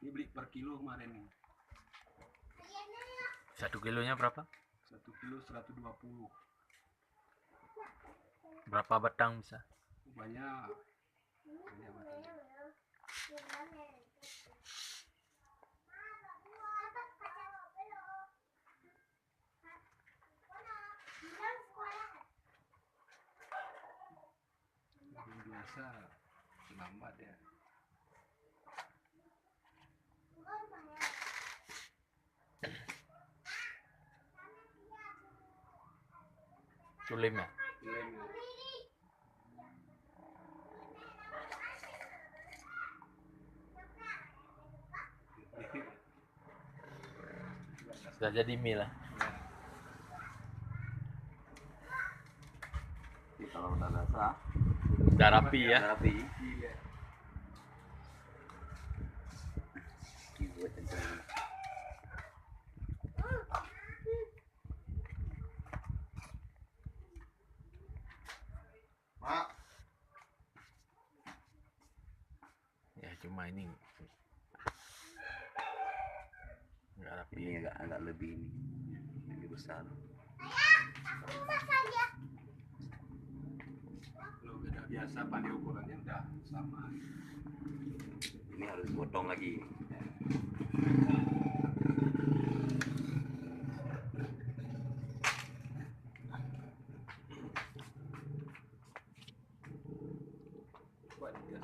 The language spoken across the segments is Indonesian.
Ini beli per kilo kemarin nih. 1 kilonya berapa? 1 kilo 120. Berapa batang bisa? Banyak. Banyak batangnya. Yang biasa lambat ya. Tulim ya? Lem. Sudah jadi mie lah. Jadi kalau udah basah, Udah rapi ya. udah rapi. Iya. Buat centang. Mak, Ya cuma ini nggak rapi. ini agak lebih ini, lebih besar. Kalau udah biasa pandai ukurannya udah sama. Ini harus potong lagi. Buat digas.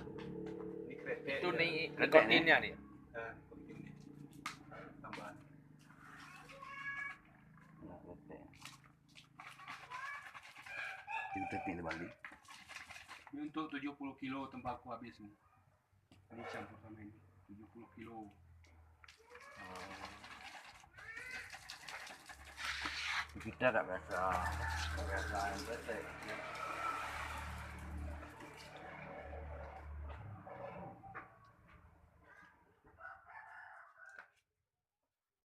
Ini kretek. Itu ya. nih rekodinnya nih. Begini. Tambahan. Nah, letak. Ini tepi balik. Ini untuk 70 kilo tembakau habis nih. Ini campur sama ini. 70 kilo. Kita tak biasa yang letek.